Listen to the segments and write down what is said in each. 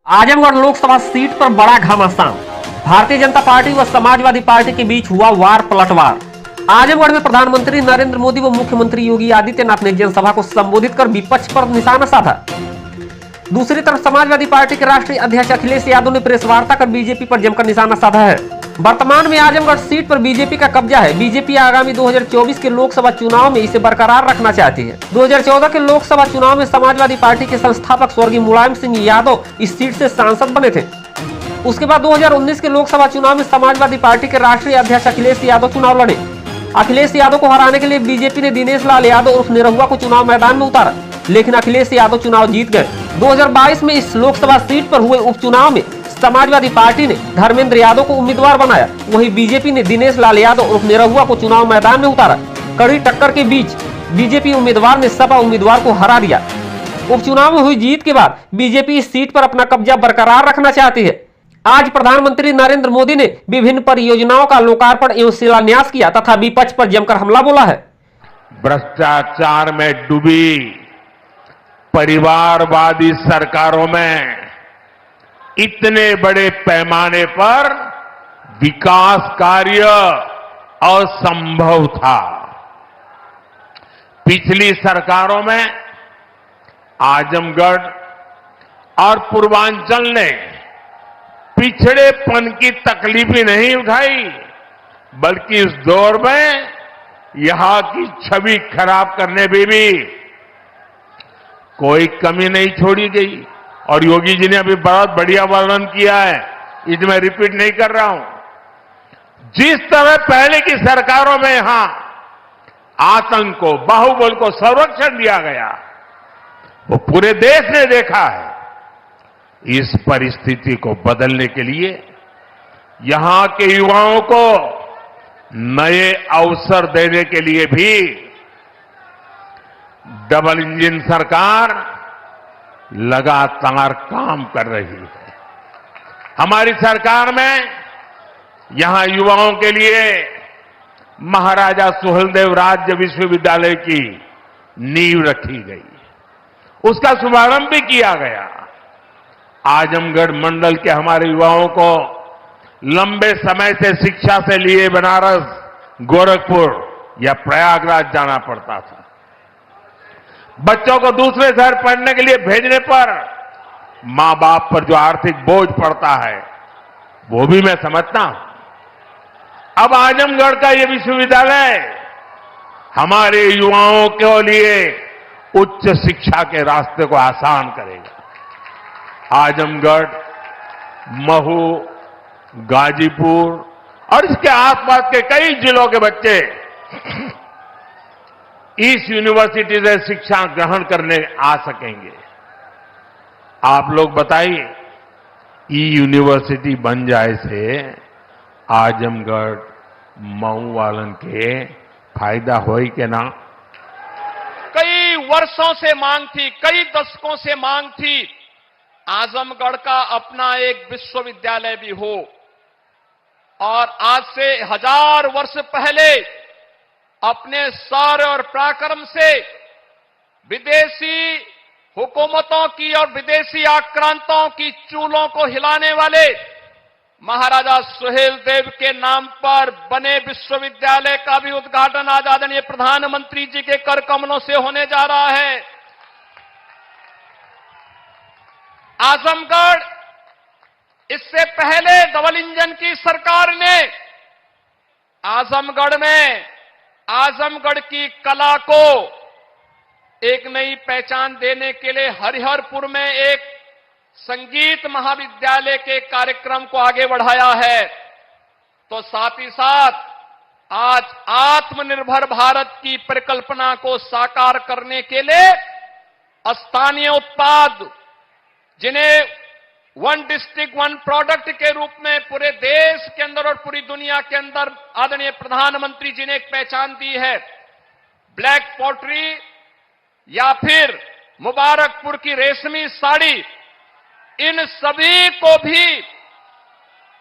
Azamgarh Lok Sabha seat पर बड़ा घमासान। भारतीय जनता पार्टी व समाजवादी पार्टी के बीच हुआ वार पलटवार। आजमगढ़ में प्रधानमंत्री नरेंद्र मोदी व मुख्यमंत्री योगी आदित्यनाथ ने जनसभा को संबोधित कर विपक्ष पर निशाना साधा। दूसरी तरफ समाजवादी पार्टी के राष्ट्रीय अध्यक्ष अखिलेश यादव ने प्रेस वार्ता कर बीजेपी पर जमकर निशाना साधा है। वर्तमान में आजमगढ़ सीट पर बीजेपी का कब्जा है। बीजेपी आगामी 2024 के लोकसभा चुनाव में इसे बरकरार रखना चाहती है। 2014 के लोकसभा चुनाव में समाजवादी पार्टी के संस्थापक स्वर्गीय मुलायम सिंह यादव इस सीट से सांसद बने थे। उसके बाद 2019 के लोकसभा चुनाव में समाजवादी पार्टी के राष्ट्रीय अध्यक्ष अखिलेश यादव चुनाव लड़े। अखिलेश यादव को हराने के लिए बीजेपी ने दिनेश लाल यादव उर्फ निरहुआ को चुनाव मैदान में उतारा, लेकिन अखिलेश यादव चुनाव जीत गए। 2022 में इस लोकसभा सीट पर हुए उपचुनाव में समाजवादी पार्टी ने धर्मेंद्र यादव को उम्मीदवार बनाया, वहीं बीजेपी ने दिनेश लाल यादव उर्फ निरहुआ को चुनाव मैदान में उतारा। कड़ी टक्कर के बीच बीजेपी उम्मीदवार ने सपा उम्मीदवार को हरा दिया। उपचुनाव में हुई जीत के बाद बीजेपी इस सीट पर अपना कब्जा बरकरार रखना चाहती है। आज प्रधानमंत्री नरेंद्र मोदी ने विभिन्न परियोजनाओं का लोकार्पण एवं शिलान्यास किया तथा विपक्ष पर जमकर हमला बोला है। भ्रष्टाचार में डूबी परिवारवादी सरकारों में इतने बड़े पैमाने पर विकास कार्य असंभव था। पिछली सरकारों में आजमगढ़ और पूर्वांचल ने पिछड़ेपन की तकलीफ ही नहीं उठाई, बल्कि इस दौर में यहां की छवि खराब करने में भी कोई कमी नहीं छोड़ी गई। और योगी जी ने अभी बहुत बढ़िया वर्णन किया है, इसमें मैं रिपीट नहीं कर रहा हूं। जिस तरह पहले की सरकारों में यहां आतंक को, बाहुबल को संरक्षण दिया गया, वो पूरे देश ने देखा है। इस परिस्थिति को बदलने के लिए यहां के युवाओं को नए अवसर देने के लिए भी डबल इंजन सरकार लगातार काम कर रही है। हमारी सरकार में यहां युवाओं के लिए महाराजा सुहेलदेव राज्य विश्वविद्यालय की नींव रखी गई, उसका शुभारंभ भी किया गया। आजमगढ़ मंडल के हमारे युवाओं को लंबे समय से शिक्षा से लिए बनारस, गोरखपुर या प्रयागराज जाना पड़ता था। बच्चों को दूसरे शहर पढ़ने के लिए भेजने पर मां बाप पर जो आर्थिक बोझ पड़ता है, वो भी मैं समझता हूं। अब आजमगढ़ का ये विश्वविद्यालय हमारे युवाओं के लिए उच्च शिक्षा के रास्ते को आसान करेगा। आजमगढ़, महू, गाजीपुर और इसके आसपास के कई जिलों के बच्चे इस यूनिवर्सिटी से शिक्षा ग्रहण करने आ सकेंगे। आप लोग बताइए, ई यूनिवर्सिटी बन जाए से आजमगढ़, मऊ वालन के फायदा होई के ना? कई वर्षों से मांग थी, कई दशकों से मांग थी, आजमगढ़ का अपना एक विश्वविद्यालय भी हो। और आज से 1000 वर्ष पहले अपने शौर्य और पराक्रम से विदेशी हुकूमतों की और विदेशी आक्रांताओं की चूलों को हिलाने वाले महाराजा सुहेलदेव के नाम पर बने विश्वविद्यालय का भी उद्घाटन आज आदरणीय प्रधानमंत्री जी के कर कमलों से होने जा रहा है। आजमगढ़, इससे पहले डबल इंजन की सरकार ने आजमगढ़ में आजमगढ़ की कला को एक नई पहचान देने के लिए हरिहरपुर में एक संगीत महाविद्यालय के कार्यक्रम को आगे बढ़ाया है। तो साथ ही साथ आज आत्मनिर्भर भारत की परिकल्पना को साकार करने के लिए स्थानीय उत्पाद, जिन्हें वन डिस्ट्रिक्ट वन प्रोडक्ट के रूप में पूरे देश के अंदर और पूरी दुनिया के अंदर आदरणीय प्रधानमंत्री जी ने एक पहचान दी है। ब्लैक पॉटरी या फिर मुबारकपुर की रेशमी साड़ी, इन सभी को भी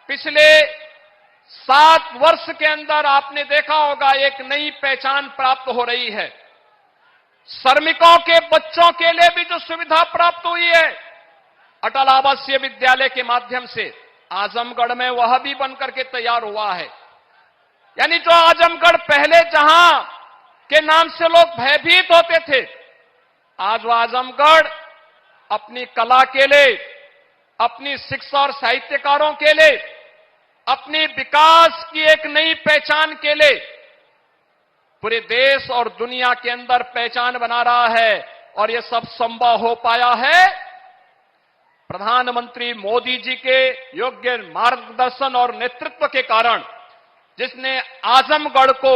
पिछले 7 वर्ष के अंदर आपने देखा होगा एक नई पहचान प्राप्त हो रही है। श्रमिकों के बच्चों के लिए भी जो सुविधा प्राप्त हुई है, अटल आवासीय विद्यालय के माध्यम से आजमगढ़ में वह भी बनकर के तैयार हुआ है। यानी जो आजमगढ़ पहले जहां के नाम से लोग भयभीत होते थे, आज वह आजमगढ़ अपनी कला के लिए, अपनी शिक्षा और साहित्यकारों के लिए, अपनी विकास की एक नई पहचान के लिए पूरे देश और दुनिया के अंदर पहचान बना रहा है। और यह सब संभव हो पाया है प्रधानमंत्री मोदी जी के योग्य मार्गदर्शन और नेतृत्व के कारण, जिसने आजमगढ़ को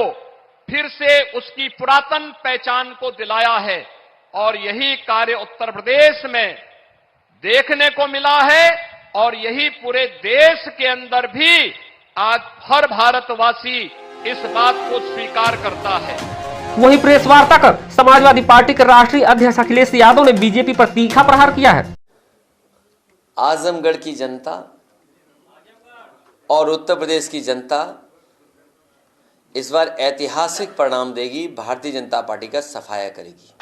फिर से उसकी पुरातन पहचान को दिलाया है। और यही कार्य उत्तर प्रदेश में देखने को मिला है और यही पूरे देश के अंदर भी आज हर भारतवासी इस बात को स्वीकार करता है। वहीं प्रेस वार्ता कर समाजवादी पार्टी के राष्ट्रीय अध्यक्ष अखिलेश यादव ने बीजेपी पर तीखा प्रहार किया है। आजमगढ़ की जनता और उत्तर प्रदेश की जनता इस बार ऐतिहासिक परिणाम देगी, भारतीय जनता पार्टी का सफाया करेगी।